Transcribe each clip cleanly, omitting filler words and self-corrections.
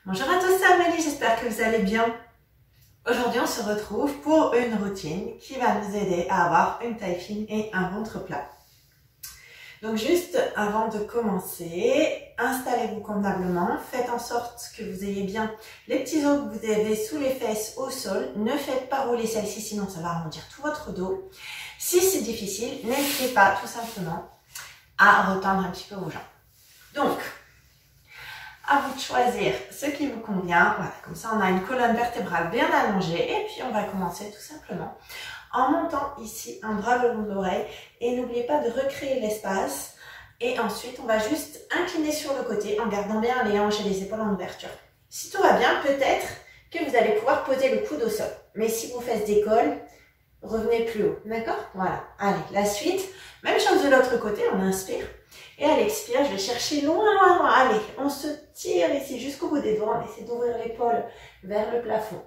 Bonjour à tous, c'est Amélie, j'espère que vous allez bien. Aujourd'hui, on se retrouve pour une routine qui va nous aider à avoir une taille fine et un ventre plat. Donc juste avant de commencer, installez-vous convenablement, faites en sorte que vous ayez bien les petits os que vous avez sous les fesses au sol. Ne faites pas rouler celle-ci, sinon ça va arrondir tout votre dos. Si c'est difficile, n'hésitez pas tout simplement à retendre un petit peu vos jambes. Donc, à vous de choisir ce qui vous convient. Voilà, comme ça on a une colonne vertébrale bien allongée et puis on va commencer tout simplement en montant ici un bras le long de l'oreille et n'oubliez pas de recréer l'espace et ensuite on va juste incliner sur le côté en gardant bien les hanches et les épaules en ouverture. Si tout va bien, peut-être que vous allez pouvoir poser le coude au sol, mais si vos fesses décollent, revenez plus haut, d'accord? Voilà, allez, la suite, même chose de l'autre côté, on inspire. Et à l'expire, je vais chercher loin, loin, loin. Allez, on se tire ici jusqu'au bout des doigts. On essaie d'ouvrir l'épaule vers le plafond.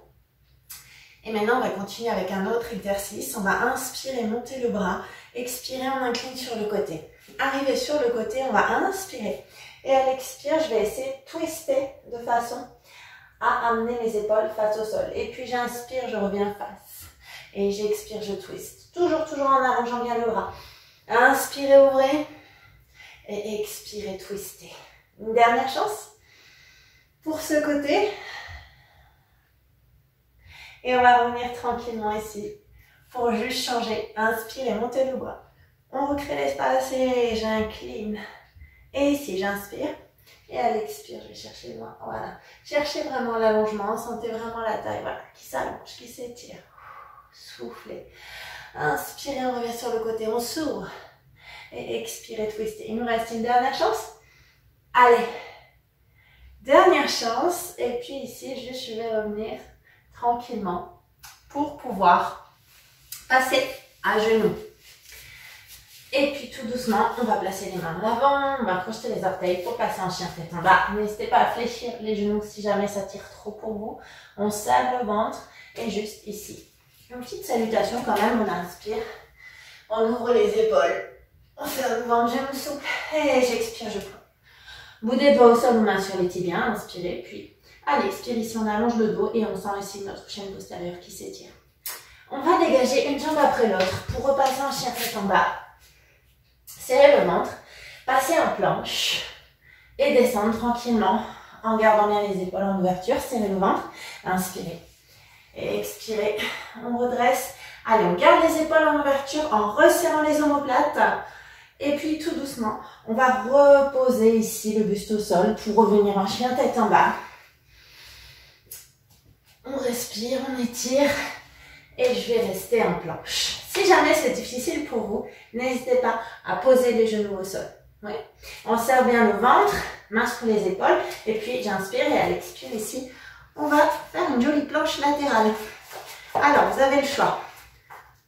Et maintenant, on va continuer avec un autre exercice. On va inspirer, monter le bras. Expirer, on incline sur le côté. Arriver sur le côté, on va inspirer. Et à l'expire, je vais essayer de twister de façon à amener les épaules face au sol. Et puis j'inspire, je reviens face. Et j'expire, je twist. Toujours en allongeant bien le bras. Inspirez, ouvrez. Et expirez, twistez. Une dernière chance pour ce côté. Et on va revenir tranquillement ici pour juste changer. Inspirez, montez le bras. On recrée l'espace et j'incline. Et ici, j'inspire. Et à l'expire, je vais chercher loin. Voilà. Cherchez vraiment l'allongement. Sentez vraiment la taille, voilà, qui s'allonge, qui s'étire. Soufflez. Inspirez, on revient sur le côté, on s'ouvre. Et expirez, twistez. Il nous reste une dernière chance. Allez. Dernière chance. Et puis ici, juste, je vais revenir tranquillement pour pouvoir passer à genoux. Et puis tout doucement, on va placer les mains en avant. On va crocheter les orteils pour passer en chien tête en bas. N'hésitez pas à fléchir les genoux si jamais ça tire trop pour vous. On serre le ventre. Et juste ici. Une petite salutation quand même. On inspire. On ouvre les épaules. On serre le ventre, genou souple, et j'expire, je prends. Bout des doigts au sol, mains sur les tibias, inspirez, puis allez, expire ici, on allonge le dos et on sent ici notre chaîne postérieure qui s'étire. On va dégager une jambe après l'autre pour repasser en chien tête en bas. Serrez le ventre, passez en planche et descendre tranquillement en gardant bien les épaules en ouverture. Serrez le ventre, inspirez et expirez, on redresse. Allez, on garde les épaules en ouverture en resserrant les omoplates. Et puis tout doucement, on va reposer ici le buste au sol pour revenir en chien tête en bas. On respire, on étire et je vais rester en planche. Si jamais c'est difficile pour vous, n'hésitez pas à poser les genoux au sol. Oui. On serre bien le ventre, main sur les épaules et puis j'inspire et à l'expire ici, on va faire une jolie planche latérale. Alors, vous avez le choix.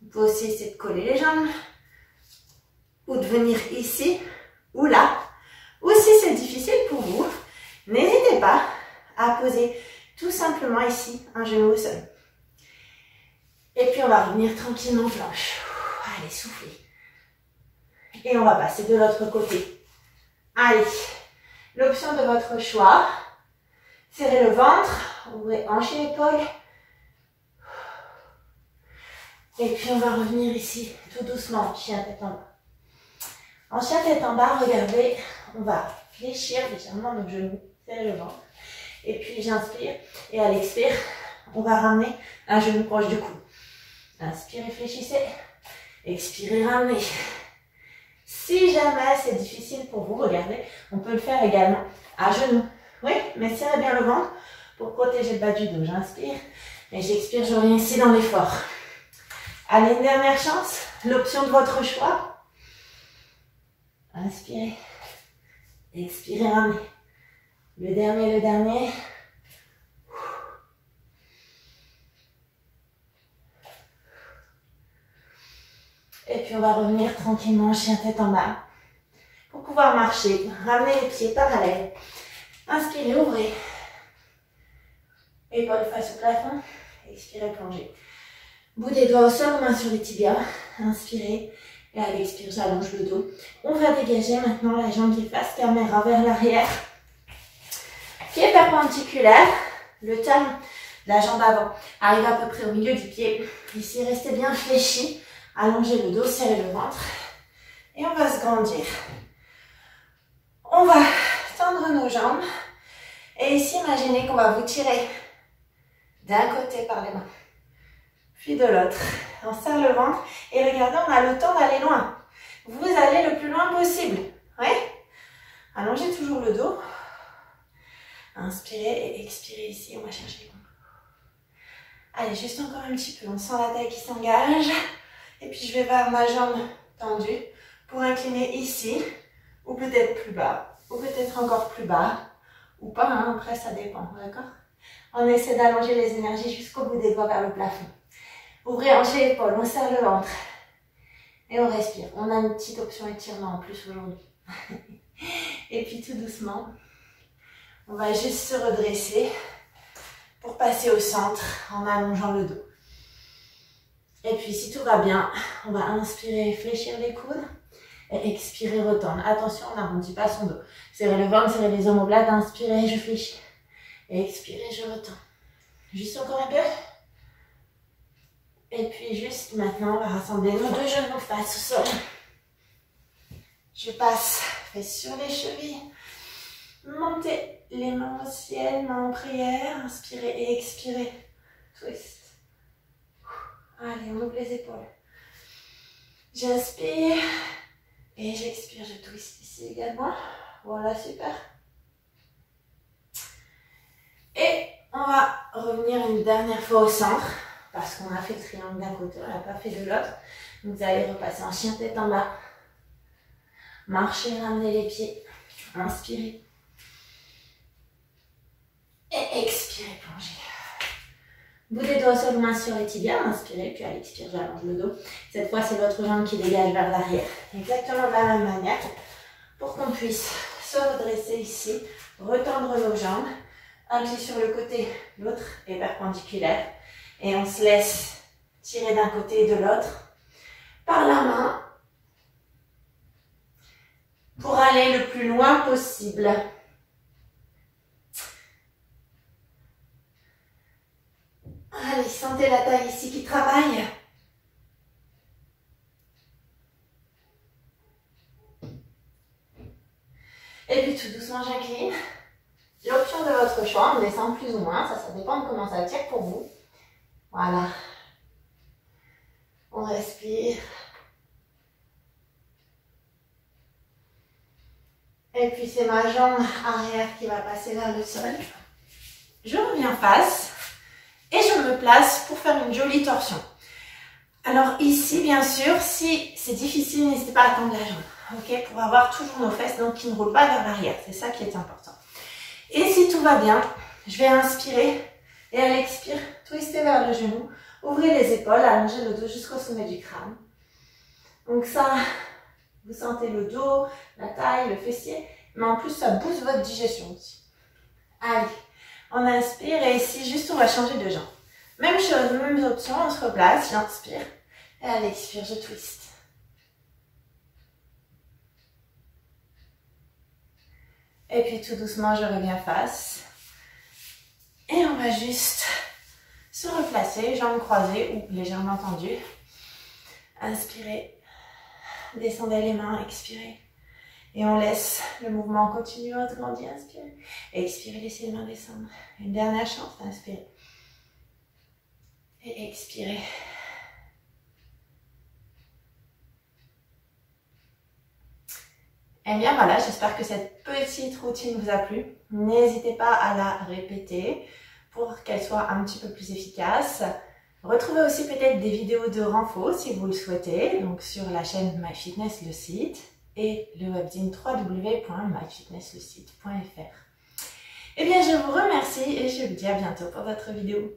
Vous pouvez aussi essayer de coller les jambes. Ou de venir ici ou là. Ou si c'est difficile pour vous, n'hésitez pas à poser tout simplement ici un genou au sol. Et puis on va revenir tranquillement en planche. Allez, soufflez. Et on va passer de l'autre côté. Allez, l'option de votre choix. Serrez le ventre, ouvrez hanche et épaules. Et puis on va revenir ici tout doucement, chien tête en bas. En chien tête en bas, regardez, on va fléchir légèrement nos genoux, serrer le ventre. Et puis j'inspire et à l'expire, on va ramener un genou proche du cou. Inspirez, fléchissez. Expirez, ramenez. Si jamais c'est difficile pour vous, regardez, on peut le faire également à genoux. Oui, mais serrez bien le ventre pour protéger le bas du dos. J'inspire et j'expire, je reviens ici dans l'effort. Allez, une dernière chance, l'option de votre choix. Inspirez, expirez, ramenez. Le dernier. Et puis on va revenir tranquillement, chien tête en bas. Pour pouvoir marcher, ramenez les pieds parallèles. Inspirez, ouvrez. Épaules face au plafond. Expirez, plongez. Bout des doigts au sol, mains sur les tibias. Inspirez. Et à l'expire, j'allonge le dos. On va dégager maintenant la jambe qui est face caméra vers l'arrière. Pied perpendiculaire, le talon de la jambe avant arrive à peu près au milieu du pied. Ici, restez bien fléchi. Allongez le dos, serrez le ventre. Et on va se grandir. On va tendre nos jambes. Et ici, imaginez qu'on va vous tirer d'un côté par les mains, puis de l'autre. On serre le ventre. Et regardez, on a le temps d'aller loin. Vous allez le plus loin possible. Ouais. Allongez toujours le dos. Inspirez et expirez ici. On va chercher les bras. Allez, juste encore un petit peu. On sent la taille qui s'engage. Et puis, je vais vers ma jambe tendue pour incliner ici. Ou peut-être plus bas. Ou peut-être encore plus bas. Ou pas, hein. Après, ça dépend. D'accord? On essaie d'allonger les énergies jusqu'au bout des doigts vers le plafond. Ouvrez hanches et épaules. On serre le ventre. Et on respire. On a une petite option étirement en plus aujourd'hui. Et puis tout doucement, on va juste se redresser pour passer au centre en allongeant le dos. Et puis si tout va bien, on va inspirer, fléchir les coudes et expirer, retendre. Attention, on n'arrondit pas son dos. Serrez le ventre, serrez les omoplates, inspirez, je fléchis. Et expirez, je retends. Juste encore un peu. Et puis juste maintenant, on va rassembler nos deux genoux face au sol. Je passe fesses sur les chevilles. Montez les mains au ciel, mains en prière. Inspirez et expirez. Twist. Allez, on ouvre les épaules. J'inspire et j'expire. Je twist ici également. Voilà, super. Et on va revenir une dernière fois au centre. Parce qu'on a fait le triangle d'un côté, on n'a pas fait de l'autre. Vous allez repasser en chien tête en bas. Marchez, ramenez les pieds. Inspirez. Et expirez, plongez. Bout des doigts sur le main sur les tibias. Inspirez, puis à l'expire, j'allonge le dos. Cette fois, c'est l'autre jambe qui dégage vers l'arrière. Exactement de la même manière. Pour qu'on puisse se redresser ici. Retendre nos jambes. Un pied sur le côté, l'autre est perpendiculaire. Et on se laisse tirer d'un côté et de l'autre par la main pour aller le plus loin possible. Allez, sentez la taille ici qui travaille. Et puis tout doucement, j'incline. L'option de votre choix, on descend plus ou moins, ça dépend de comment ça tire pour vous. Voilà. On respire. Et puis c'est ma jambe arrière qui va passer vers le sol. Je reviens face et je me place pour faire une jolie torsion. Alors ici, bien sûr, si c'est difficile, n'hésitez pas à tendre la jambe. Ok, pour avoir toujours nos fesses donc qui ne roulent pas vers l'arrière. C'est ça qui est important. Et si tout va bien, je vais inspirer et à l'expire, twister vers le genou. Ouvrez les épaules, allongez le dos jusqu'au sommet du crâne. Donc ça, vous sentez le dos, la taille, le fessier, mais en plus ça booste votre digestion aussi. Allez, on inspire et ici juste on va changer de jambe. Même chose, même option, on se replace, j'inspire et à l'expire je twist. Et puis tout doucement je reviens face. Et on va juste se replacer, jambes croisées ou légèrement tendues. Inspirez, descendez les mains, expirez. Et on laisse le mouvement continuer, on grandit, inspirez. Expirez, laissez les mains descendre. Une dernière chance, inspirez. Et expirez. Et bien voilà, j'espère que cette petite routine vous a plu. N'hésitez pas à la répéter pour qu'elle soit un petit peu plus efficace. Retrouvez aussi peut-être des vidéos de renfort si vous le souhaitez, donc sur la chaîne MyFitness le site et le webzine www.myfitnesslecite.fr. Eh bien je vous remercie et je vous dis à bientôt pour votre vidéo.